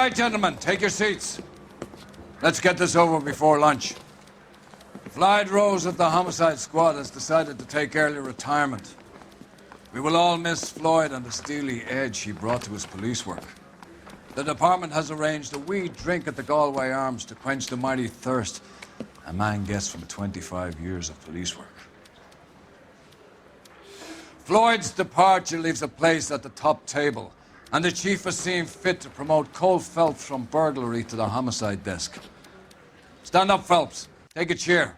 right, gentlemen, take your seats. Let's get this over before lunch. Floyd Rose of the homicide squad has decided to take early retirement. We will all miss Floyd and the steely edge he brought to his police work. The department has arranged a wee drink at the Galway Arms to quench the mighty thirst a man gets from 25 years of police work. Floyd's departure leaves a place at the top table, and the chief has seen fit to promote Cole Phelps from burglary to the homicide desk. Stand up, Phelps. Take a chair.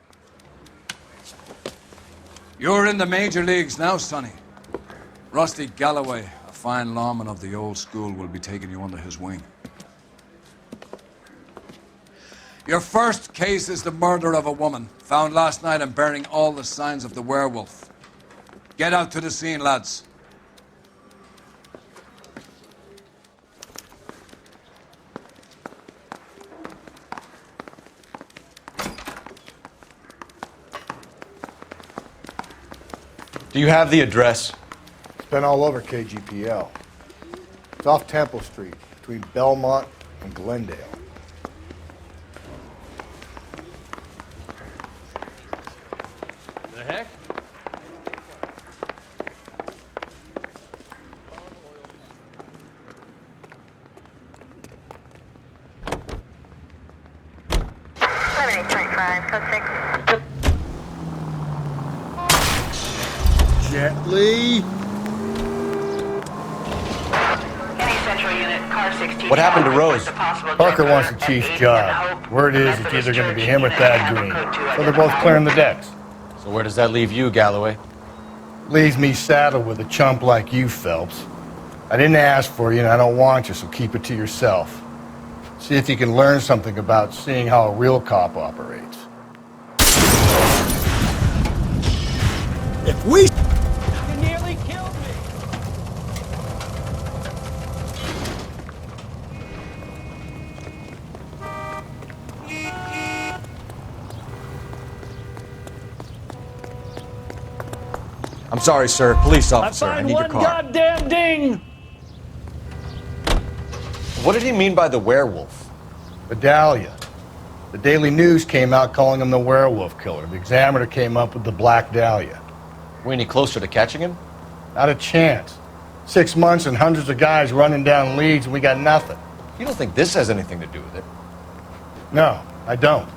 You're in the major leagues now, Sonny. Rusty Galloway, a fine lawman of the old school, will be taking you under his wing. Your first case is the murder of a woman, found last night and bearing all the signs of the werewolf. Get out to the scene, lads. Do you have the address? It's been all over KGPL. It's off Temple Street, between Belmont and Glendale. The heck? Gently. What happened to Rose? Parker wants the chief's job. Word is it's either going to be him or Thad Green. So they're both clearing the decks. So where does that leave you, Galloway? Leaves me saddled with a chump like you, Phelps. I didn't ask for you and I don't want you, so keep it to yourself. See if you can learn something about seeing how a real cop operates. If we... You nearly killed me! I'm sorry, sir. Police officer, I need your car. Goddamn ding! What did he mean by the werewolf? Vidalia. The Daily News came out calling him the werewolf killer. The Examiner came up with the Black Dahlia. We any closer to catching him? Not a chance. 6 months and hundreds of guys running down leads and we got nothing. You don't think this has anything to do with it? No, I don't.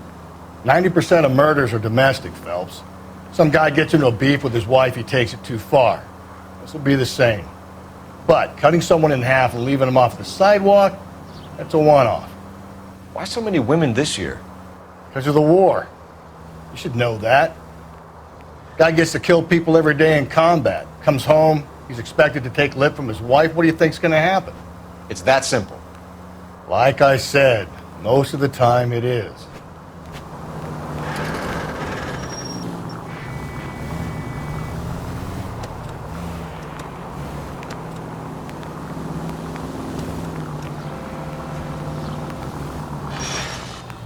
90% of murders are domestic, Phelps. Some guy gets into a beef with his wife, he takes it too far. This will be the same. But cutting someone in half and leaving them off the sidewalk, that's a one-off. Why so many women this year? Because of the war. You should know that. Guy gets to kill people every day in combat. Comes home, he's expected to take lip from his wife. What do you think's going to happen? It's that simple. Like I said, most of the time it is.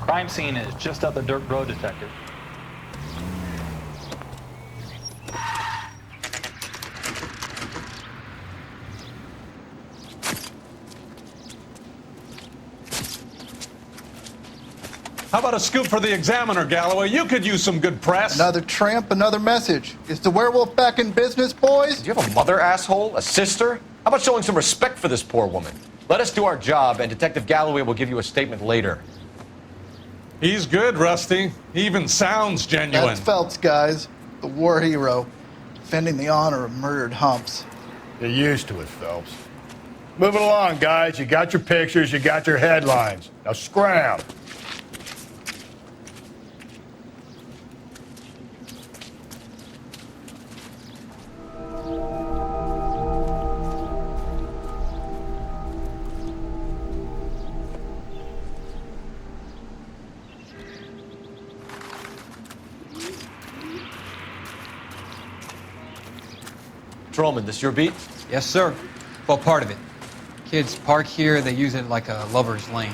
Crime scene is just up the dirt road, detective. How about a scoop for the Examiner, Galloway? You could use some good press. Another tramp, another message. Is the werewolf back in business, boys? Do you have a mother, asshole? A sister? How about showing some respect for this poor woman? Let us do our job, and Detective Galloway will give you a statement later. He's good, Rusty. He even sounds genuine. That's Phelps, guys. The war hero. Defending the honor of murdered humps. You're used to it, Phelps. Move it along, guys. You got your pictures, you got your headlines. Now scram. Patrolman, this your beat? Yes, sir. Well, part of it. Kids park here, they use it like a lover's lane.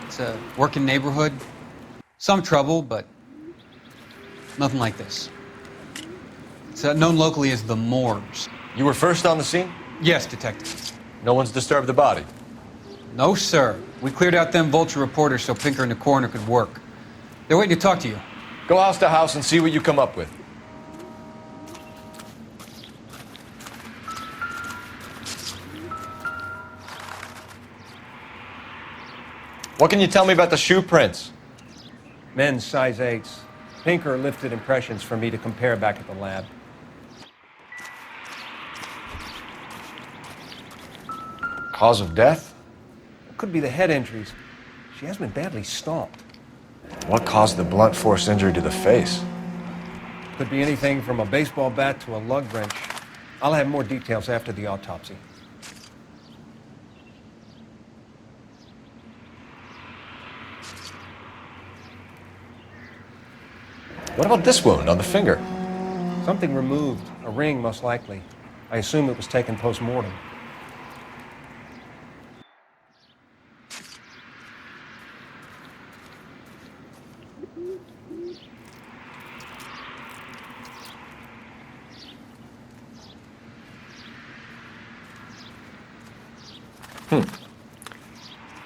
It's a working neighborhood. Some trouble, but nothing like this. It's known locally as the Moors. You were first on the scene? Yes, detective. No one's disturbed the body? No, sir. We cleared out them vulture reporters so Pinker and the coroner could work. They're waiting to talk to you. Go house to house and see what you come up with. What can you tell me about the shoe prints? Men's size 8s. Pinker lifted impressions for me to compare back at the lab. Cause of death? It could be the head injuries. She has been badly stomped. What caused the blunt force injury to the face? Could be anything from a baseball bat to a lug wrench. I'll have more details after the autopsy. What about this wound on the finger? Something removed. A ring, most likely. I assume it was taken post-mortem.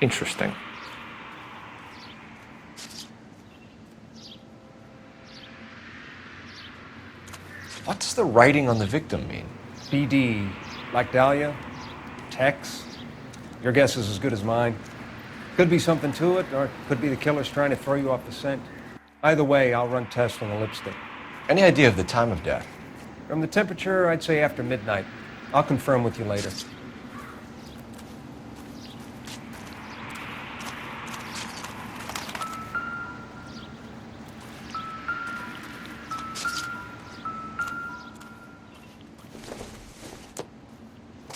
Interesting. What does the writing on the victim mean? BD. Like Dahlia? Tex? Your guess is as good as mine. Could be something to it, or it could be the killer's trying to throw you off the scent. Either way, I'll run tests on the lipstick. Any idea of the time of death? From the temperature, I'd say after midnight. I'll confirm with you later.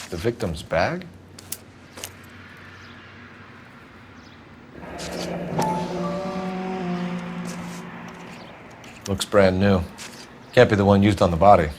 The victim's bag? Looks brand new. Can't be the one used on the body.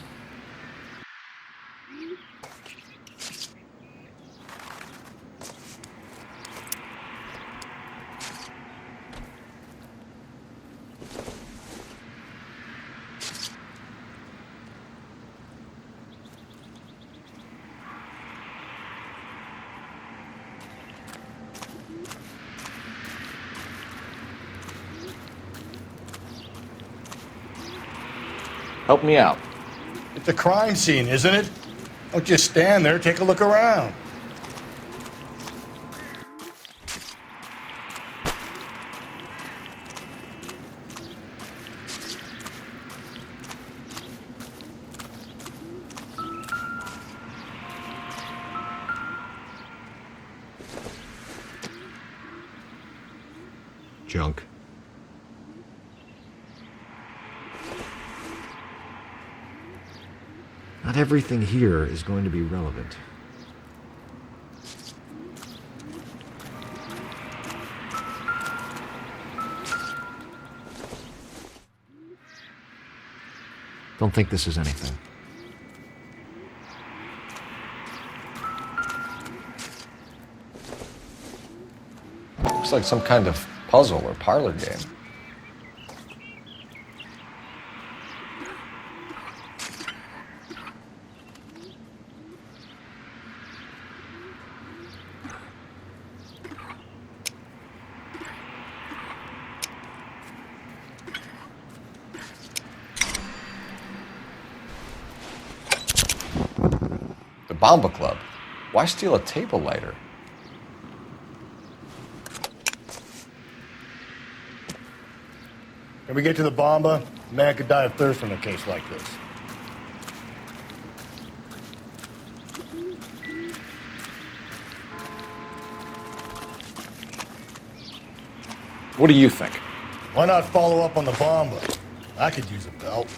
Help me out. It's a crime scene, isn't it? Don't just stand there, take a look around. Junk. Not everything here is going to be relevant. Don't think this is anything. Looks like some kind of puzzle or parlor game. The Bomba Club. Why steal a table lighter? Can we get to the Bomba? A man could die of thirst in a case like this. What do you think? Why not follow up on the Bomba? I could use a belt.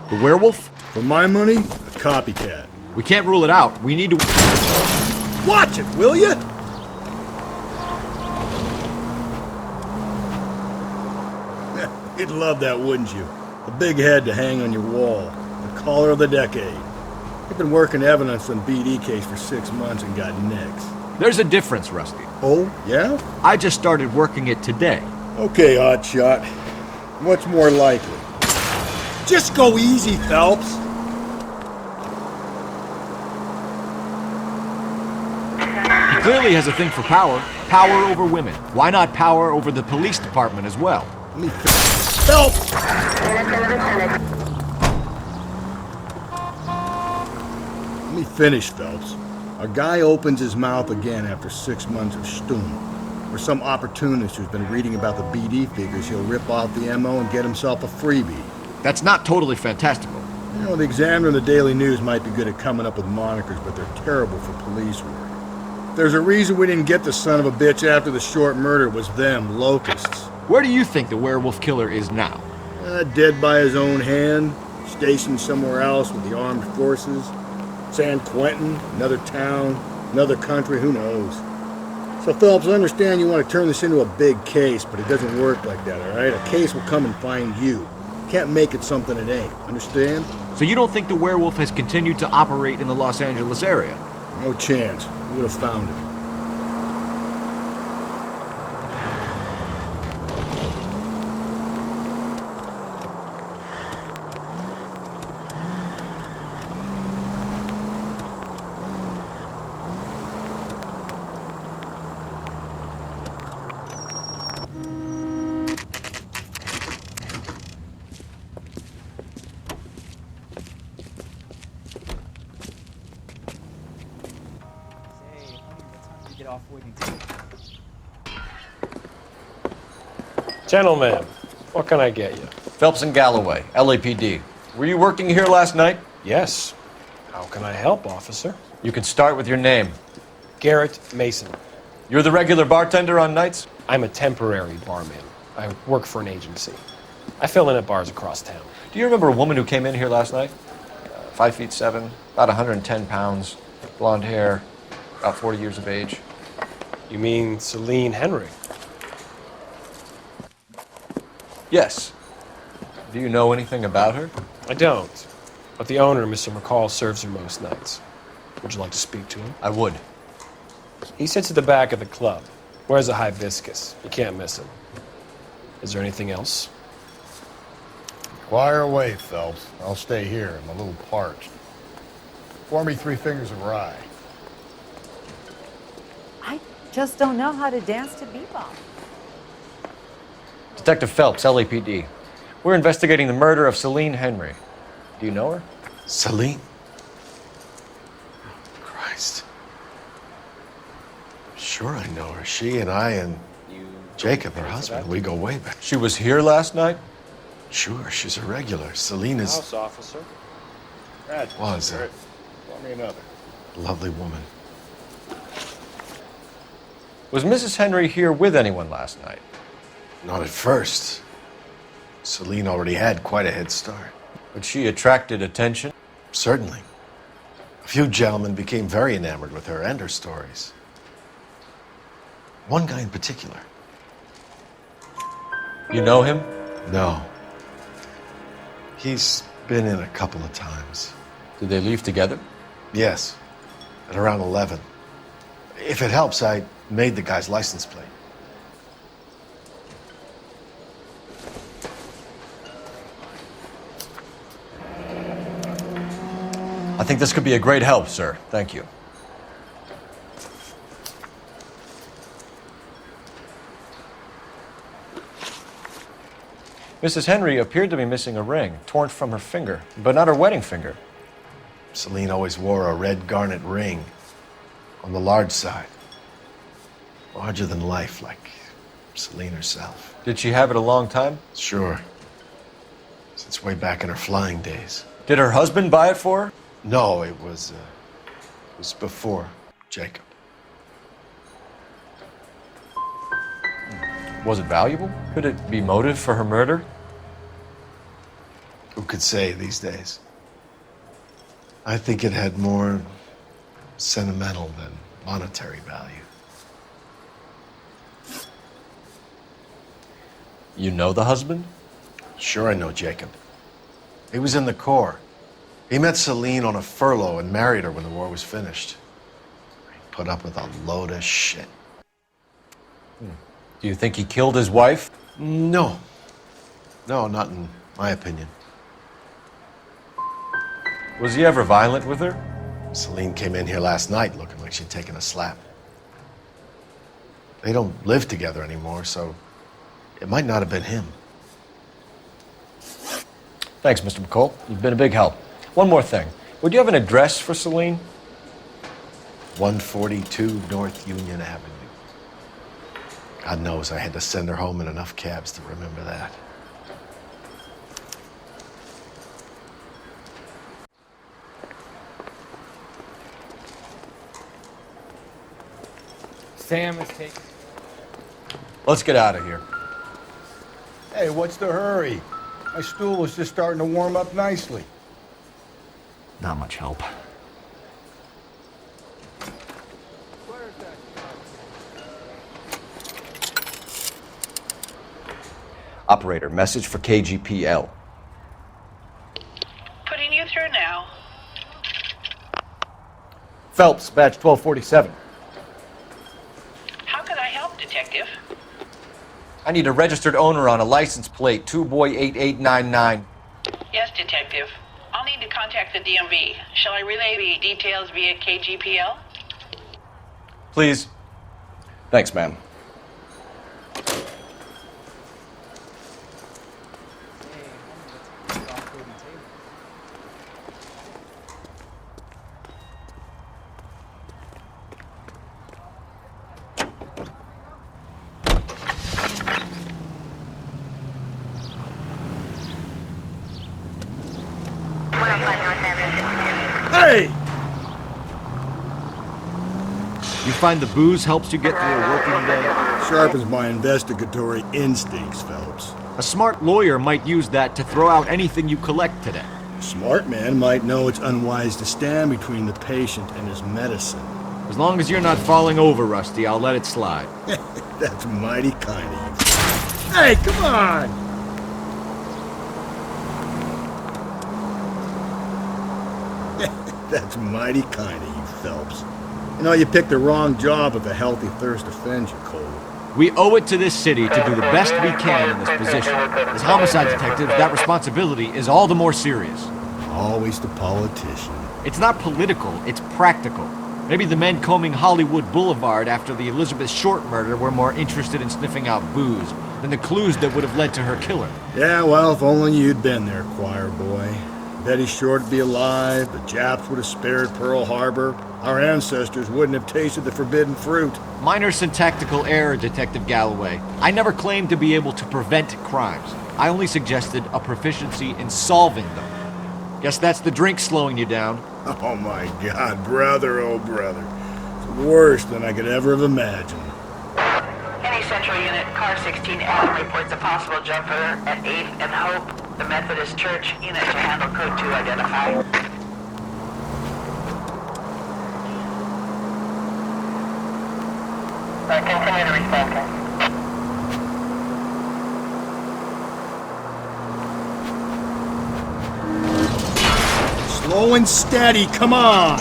The werewolf? For my money, a copycat. We can't rule it out. We need to... Watch it, will you? You'd love that, wouldn't you? A big head to hang on your wall. The caller of the decade. You've been working evidence on BD case for 6 months and got nicks. There's a difference, Rusty. Oh, yeah? I just started working it today. Okay, hotshot. What's more likely? Just go easy, Phelps. He clearly has a thing for power. Power over women. Why not power over the police department as well? Let me Phelps! Let me finish, Phelps. A guy opens his mouth again after 6 months of stewing. Or some opportunist who's been reading about the BD figures he'll rip off the MO and get himself a freebie. That's not totally fantastical. You know, the Examiner and the Daily News might be good at coming up with monikers, but they're terrible for police work. There's a reason we didn't get the son of a bitch after the short murder was them, locusts. Where do you think the werewolf killer is now? Dead by his own hand, stationed somewhere else with the armed forces. San Quentin, another town, another country, who knows? So, Phelps, I understand you want to turn this into a big case, but it doesn't work like that, all right? A case will come and find you. Can't make it something it ain't, understand? So you don't think the werewolf has continued to operate in the Los Angeles area? No chance. We would have found it. Gentlemen, what can I get you? Phelps and Galloway, LAPD. Were you working here last night? Yes. How can I help, officer? You can start with your name. Garrett Mason. You're the regular bartender on nights? I'm a temporary barman. I work for an agency. I fill in at bars across town. Do you remember a woman who came in here last night? 5'7", about 110 pounds, blonde hair, about 40 years of age. You mean Celine Henry? Yes. Do you know anything about her? I don't. But the owner, Mr. McCall, serves her most nights. Would you like to speak to him? I would. He sits at the back of the club. Wears a hibiscus. You can't miss him. Is there anything else? Fire away, Phelps. I'll stay here. I'm a little parched. Pour me 3 fingers of rye. I just don't know how to dance to bebop. Detective Phelps, LAPD. We're investigating the murder of Celine Henry. Do you know her? Celine? Christ. Sure I know her. She and I and Jacob, her husband, we go way back. She was here last night? Sure, she's a regular. Celine is... House officer. Was a Pour me another. lovely woman. Was Mrs. Henry here with anyone last night? Not at first. Celine already had quite a head start. But she attracted attention? Certainly. A few gentlemen became very enamored with her and her stories. One guy in particular. You know him? No. He's been in a couple of times. Did they leave together? Yes. At around 11. If it helps, I made the guy's license plate. I think this could be a great help, sir. Thank you. Mrs. Henry appeared to be missing a ring, torn from her finger, but not her wedding finger. Celine always wore a red garnet ring on the large side. Larger than life, like Celine herself. Did she have it a long time? Sure. Since way back in her flying days. Did her husband buy it for her? No, it was before Jacob. Was it valuable? Could it be motive for her murder? Who could say these days? I think it had more sentimental than monetary value. You know the husband? Sure, I know Jacob. He was in the Corps. He met Celine on a furlough and married her when the war was finished. He put up with a load of shit. Do you think he killed his wife? No. No, not in my opinion. Was he ever violent with her? Celine came in here last night looking like she'd taken a slap. They don't live together anymore, so it might not have been him. Thanks, Mr. McCall. You've been a big help. One more thing. Would you have an address for Celine? 142 North Union Avenue. God knows I had to send her home in enough cabs to remember that. Sam is taking... Let's get out of here. Hey, what's the hurry? My stool was just starting to warm up nicely. Not much help. Operator, message for KGPL. Putting you through now. Phelps, badge 1247. How can I help, Detective? I need a registered owner on a license plate, 2boy8899. Yes, Detective. I'll need to contact the DMV. Shall I relay the details via KGPL? Please. Thanks, ma'am. Hey! You find the booze helps you get through a working day? Sharpens my investigatory instincts, Phelps. A smart lawyer might use that to throw out anything you collect today. A smart man might know it's unwise to stand between the patient and his medicine. As long as you're not falling over, Rusty, I'll let it slide. That's mighty kind of you. Hey, come on! That's mighty kind of you, Phelps. You know, you picked the wrong job if a healthy thirst offends you, Cole. We owe it to this city to do the best we can in this position. As homicide detectives, that responsibility is all the more serious. Always the politician. It's not political, it's practical. Maybe the men combing Hollywood Boulevard after the Elizabeth Short murder were more interested in sniffing out booze than the clues that would have led to her killer. Yeah, well, if only you'd been there, choir boy. Betty Short would be alive, the Japs would have spared Pearl Harbor, our ancestors wouldn't have tasted the forbidden fruit. Minor syntactical error, Detective Galloway. I never claimed to be able to prevent crimes. I only suggested a proficiency in solving them. Guess that's the drink slowing you down. Oh my God, brother, oh brother. It's worse than I could ever have imagined. Any Central Unit, Car 16 Adam reports a possible jumper at 8th and Hope. The Methodist Church unit to handle code 2 identify. Continue to respond. Slow and steady, come on!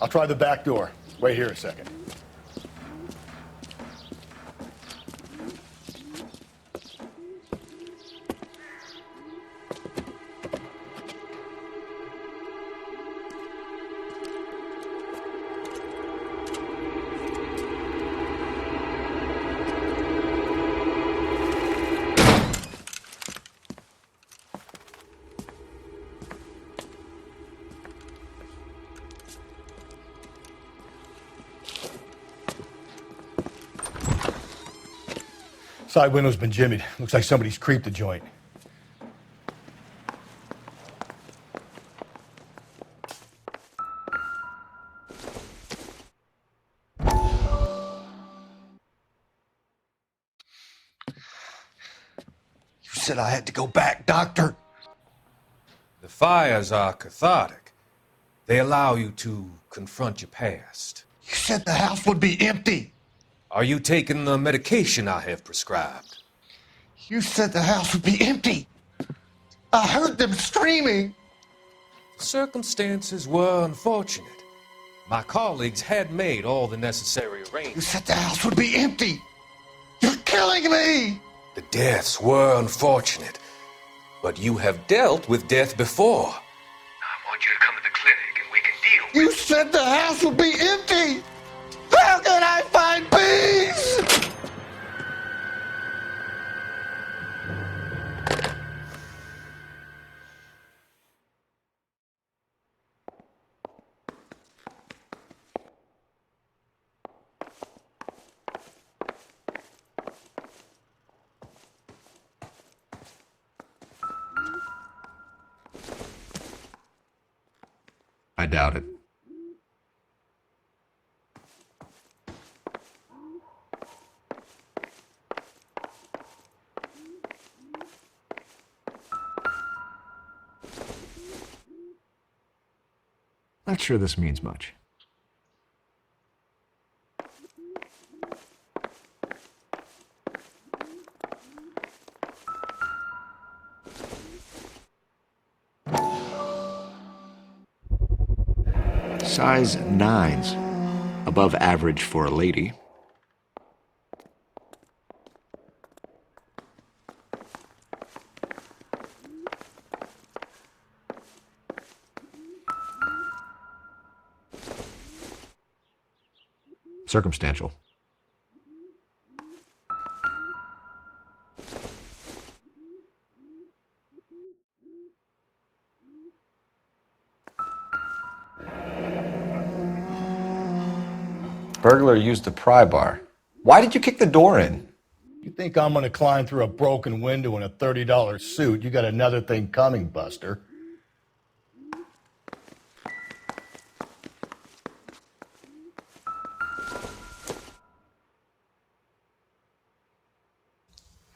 I'll try the back door. Wait here a second. Side window's been jimmied. Looks like somebody's creeped the joint. You said I had to go back, Doctor. The fires are cathartic. They allow you to confront your past. You said the house would be empty. Are you taking the medication I have prescribed? You said the house would be empty. I heard them screaming. The circumstances were unfortunate. My colleagues had made all the necessary arrangements. You said the house would be empty. You're killing me. The deaths were unfortunate, but you have dealt with death before. I want you to come to the clinic and we can deal with it. You said the house would be empty. How can I find peace? I doubt it. Not sure this means much. Size 9s, above average for a lady. Circumstantial. Burglar used the pry bar. Why did you kick the door in? You think I'm gonna climb through a broken window in a $30 suit? You got another thing coming, Buster.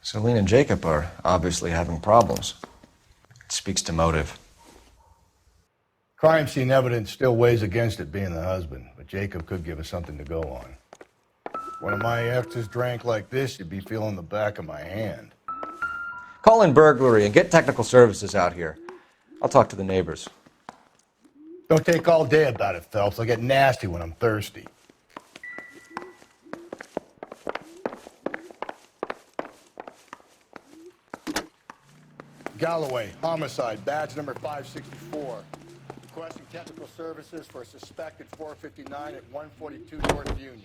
Celine and Jacob are obviously having problems. It speaks to motive. Crime scene evidence still weighs against it being the husband, but Jacob could give us something to go on. One of my exes drank like this, you'd be feeling the back of my hand. Call in burglary and get technical services out here. I'll talk to the neighbors. Don't take all day about it, Phelps. I'll get nasty when I'm thirsty. Galloway, homicide, badge number 564. Requesting technical services for a suspected 459 at 142 North Union.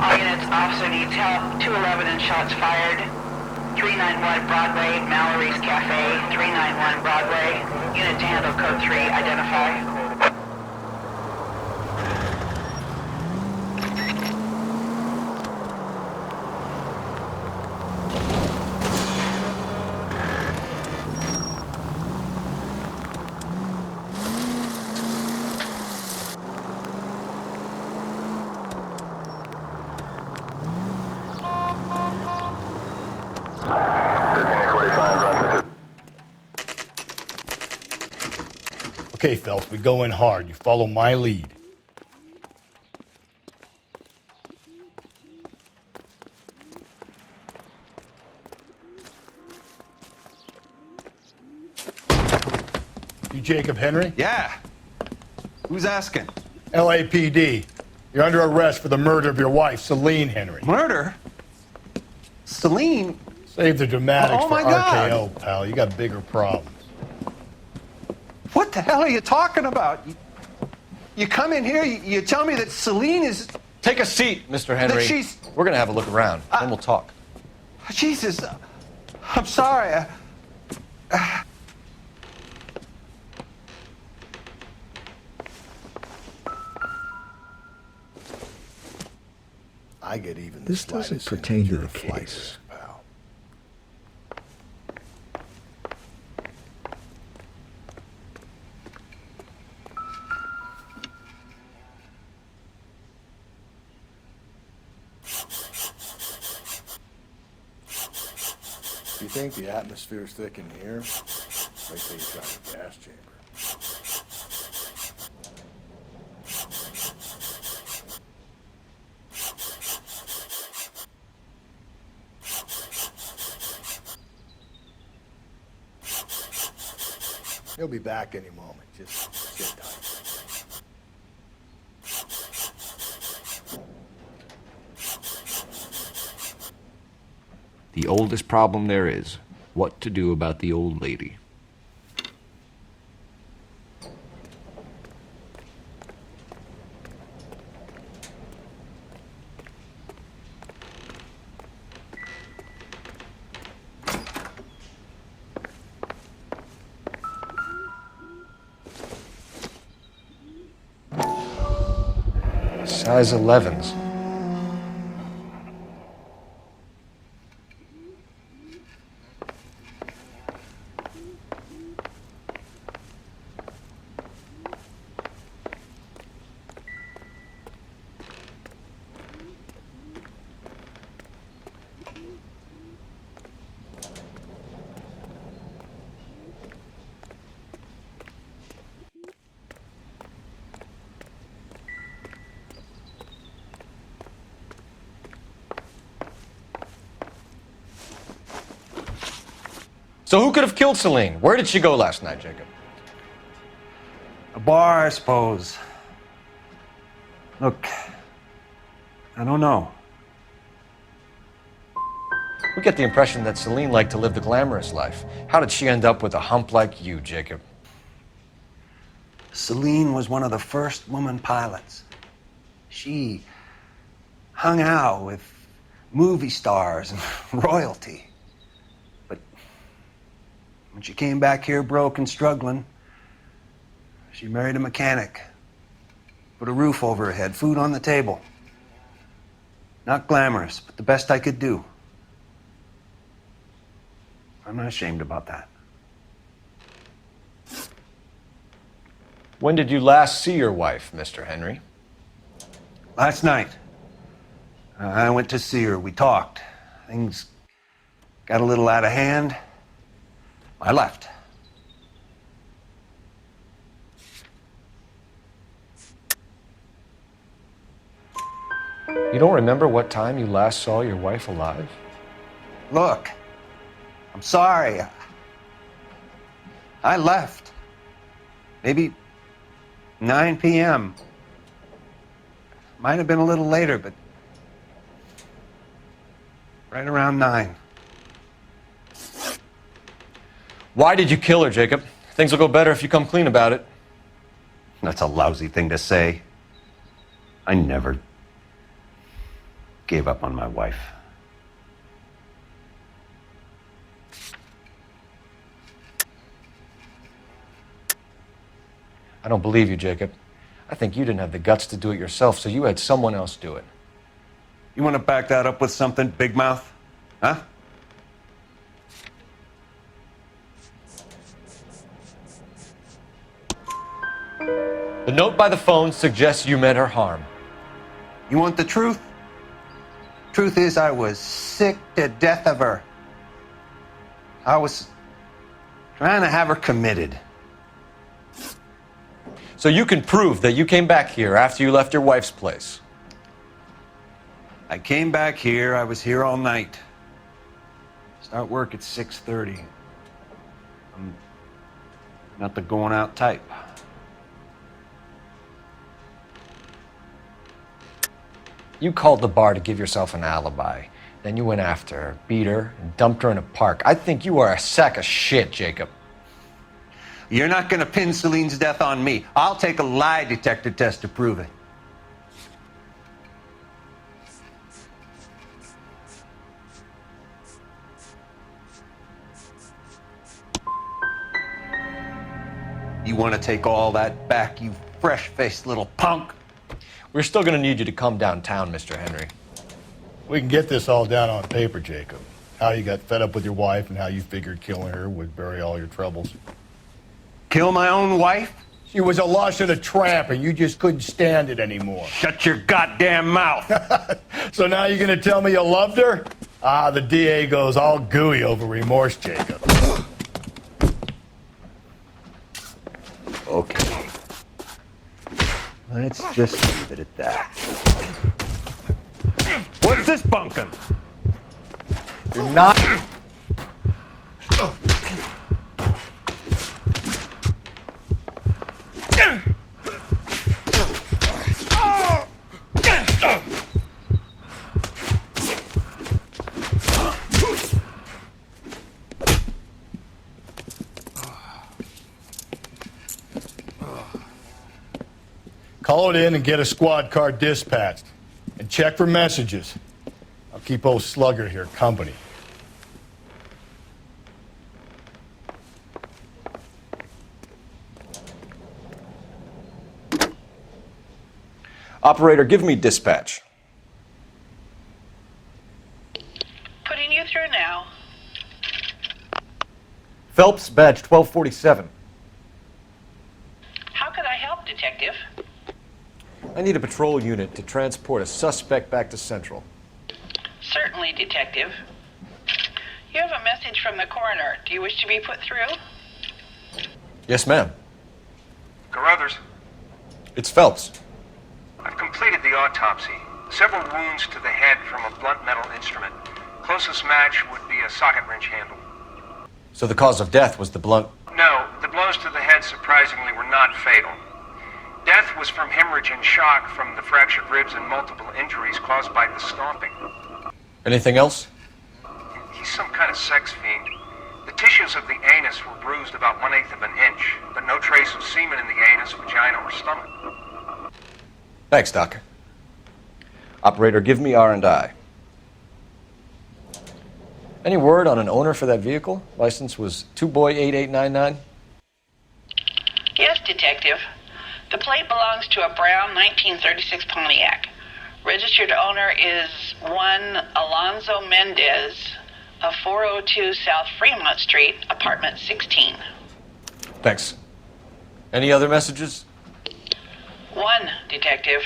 All units, officer needs help. 211 and shots fired. 391 Broadway, Mallory's Cafe. 391 Broadway. Unit to handle code 3, identify. Okay, Phelps, we go in hard. You follow my lead. You Jacob Henry? Yeah. Who's asking? LAPD. You're under arrest for the murder of your wife, Celine Henry. Murder? Celine? Save the dramatics Oh, for my God. RKO, pal. You got bigger problems. What the hell are you talking about? You come in here, you tell me that Celine is... Take a seat, Mr. Henry. That she's... We're gonna have a look around, then we'll talk. Jesus, I'm sorry. I get even. This doesn't pertain to the case. Pal. You think the atmosphere's thick in here? Wait till you try the gas chamber. He'll be back any moment. Just sit tight. The oldest problem there is, what to do about the old lady. Size 11s. So who could have killed Celine? Where did she go last night, Jacob? A bar, I suppose. Look, I don't know. We get the impression that Celine liked to live the glamorous life. How did she end up with a hump like you, Jacob? Celine was one of the first woman pilots. She hung out with movie stars and royalty. But when she came back here broke and struggling, she married a mechanic. Put a roof over her head, food on the table. Not glamorous, but the best I could do. I'm not ashamed about that. When did you last see your wife, Mr. Henry? Last night. I went to see her. We talked. Things got a little out of hand. I left. You don't remember what time you last saw your wife alive? Look, I'm sorry. I left. Maybe 9 p.m. Might have been a little later, but right around 9. Why did you kill her, Jacob? Things will go better if you come clean about it. That's a lousy thing to say. I never gave up on my wife. I don't believe you, Jacob. I think you didn't have the guts to do it yourself, so you had someone else do it. You want to back that up with something, big mouth? Huh? The note by the phone suggests you meant her harm. You want the truth? Truth is, I was sick to death of her. I was trying to have her committed. So you can prove that you came back here after you left your wife's place. I came back here. I was here all night. Start work at 6:30. I'm not the going out type. You called the bar to give yourself an alibi. Then you went after her, beat her, and dumped her in a park. I think you are a sack of shit, Jacob. You're not going to pin Celine's death on me. I'll take a lie detector test to prove it. You want to take all that back, you fresh-faced little punk? We're still going to need you to come downtown, Mr. Henry. We can get this all down on paper, Jacob. How you got fed up with your wife and how you figured killing her would bury all your troubles. Kill my own wife? She was a lush and a tramp, and you just couldn't stand it anymore. Shut your goddamn mouth. So now you're going to tell me you loved her? Ah, the DA goes all gooey over remorse, Jacob. Okay. Let's just leave it at that. What's this bunkin'? You're not... Call it in and get a squad car dispatched. And check for messages. I'll keep old Slugger here company. Operator, give me dispatch. Putting you through now. Phelps, badge 1247. How could I help, Detective? I need a patrol unit to transport a suspect back to Central. Certainly, Detective. You have a message from the coroner. Do you wish to be put through? Yes, ma'am. Carruthers, It's Phelps. I've completed the autopsy. Several wounds to the head from a blunt metal instrument. Closest match would be a socket wrench handle. So the cause of death was the blunt... No, the blows to the head surprisingly were not fatal. Death was from hemorrhage and shock from the fractured ribs and multiple injuries caused by the stomping. Anything else? He's some kind of sex fiend. The tissues of the anus were bruised about 1/8 of an inch, but no trace of semen in the anus, vagina, or stomach. Thanks, Doc. Operator, give me R&I. Any word on an owner for that vehicle? License was 2boy8899. Yes, Detective. The plate belongs to a brown 1936 Pontiac. Registered owner is one Alonzo Mendez of 402 South Fremont Street, apartment 16. Thanks. Any other messages? One, Detective.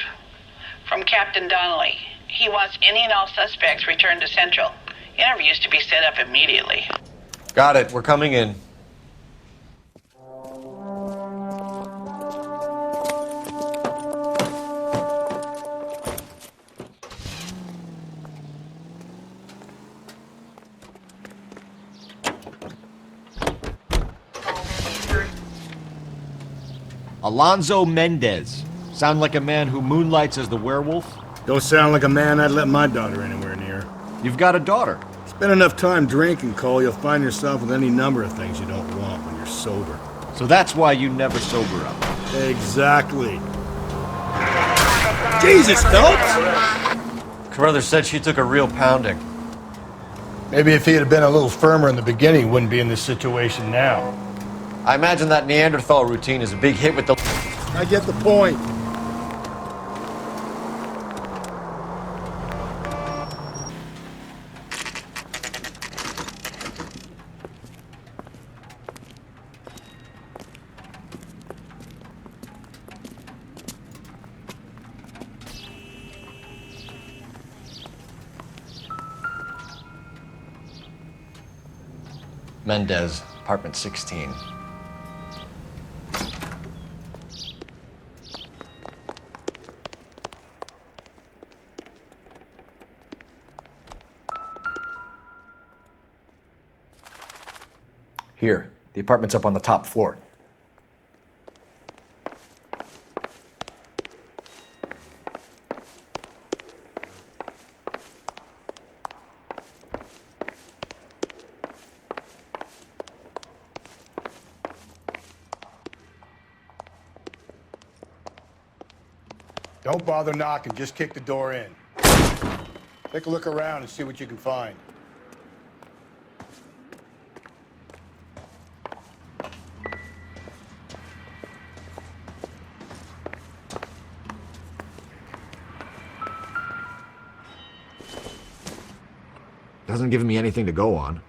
From Captain Donnelly. He wants any and all suspects returned to Central. Interviews to be set up immediately. Got it. We're coming in. Alonzo Mendez. Sound like a man who moonlights as the werewolf? Don't sound like a man I'd let my daughter anywhere near. You've got a daughter. Spend enough time drinking, Cole, you'll find yourself with any number of things you don't want when you're sober. So that's why you never sober up. Exactly. Jesus, Phelps! Carruthers said she took a real pounding. Maybe if he had been a little firmer in the beginning, he wouldn't be in this situation now. I imagine that Neanderthal routine is a big hit with the... I get the point. Mendez, apartment 16. Here, the apartment's up on the top floor. Don't bother knocking, just kick the door in. Take a look around and see what you can find. Doesn't give me anything to go on.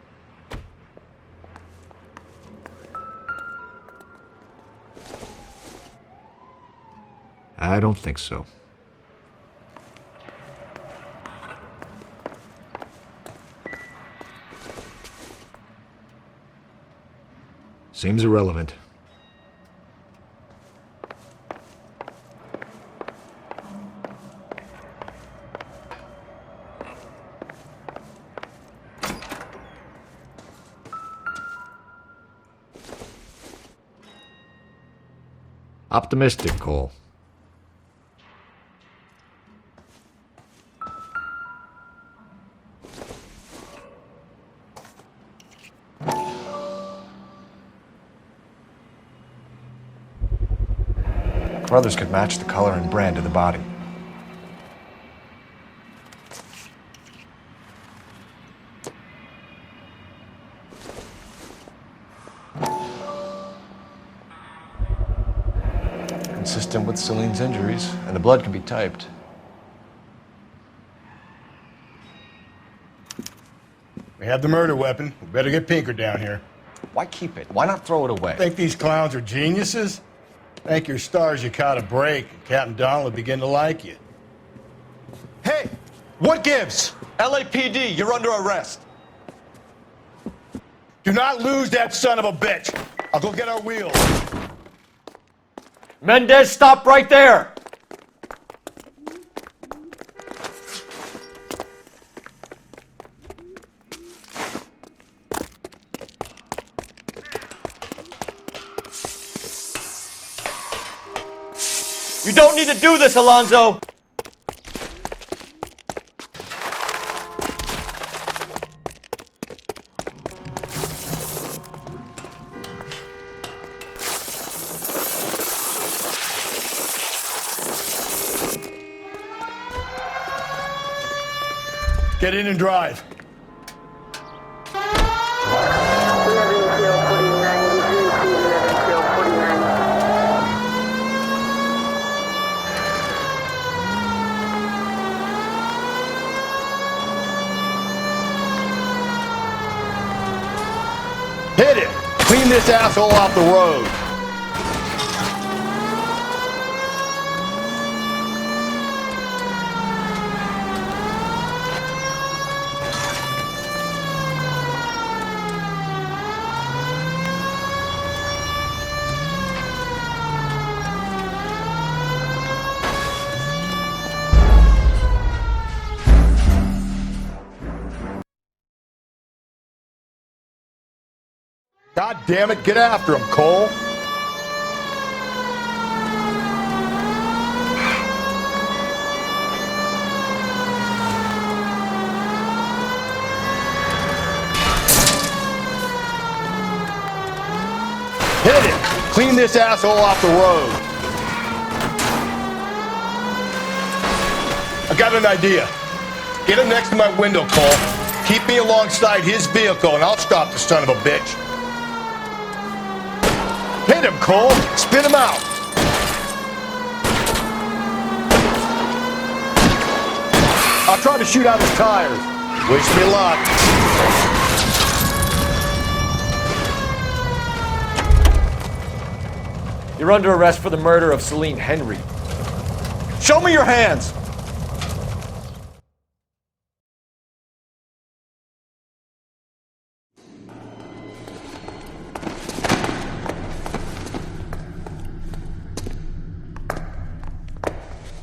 I don't think so. Seems irrelevant. Optimistic, Cole. Brothers could match the color and brand of the body. Consistent with Celine's injuries, and the blood can be typed. We have the murder weapon. We better get Pinker down here. Why keep it? Why not throw it away? Think these clowns are geniuses? Thank your stars you caught a break, and Captain Donald will begin to like you. Hey! What gives? LAPD, you're under arrest. Do not lose that son of a bitch. I'll go get our wheels. Mendez, stop right there! You don't need to do this, Alonzo! Get in and drive. Hit it! Clean this asshole off the road. God damn it, get after him, Cole. Hit it! Clean this asshole off the road. I got an idea. Get him next to my window, Cole. Keep me alongside his vehicle and I'll stop the son of a bitch. Hit him, Cole! Spin him out! I'll try to shoot out his tires. Wish me luck. You're under arrest for the murder of Celine Henry. Show me your hands!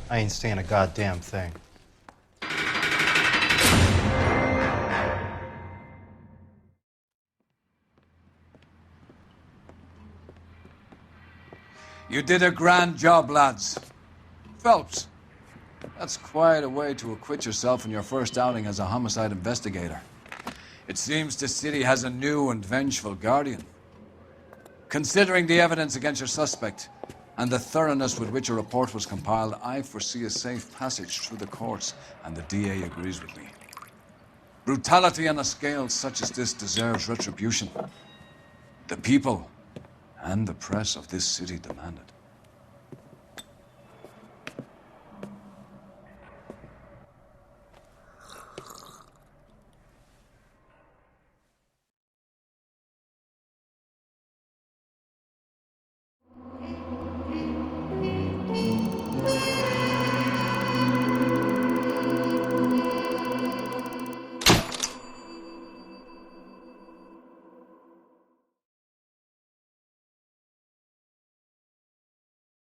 I ain't saying a goddamn thing. You did a grand job, lads. Phelps, that's quite a way to acquit yourself in your first outing as a homicide investigator. It seems the city has a new and vengeful guardian. Considering the evidence against your suspect, and the thoroughness with which a report was compiled, I foresee a safe passage through the courts, and the DA agrees with me. Brutality on a scale such as this deserves retribution. The people and the press of this city demand it.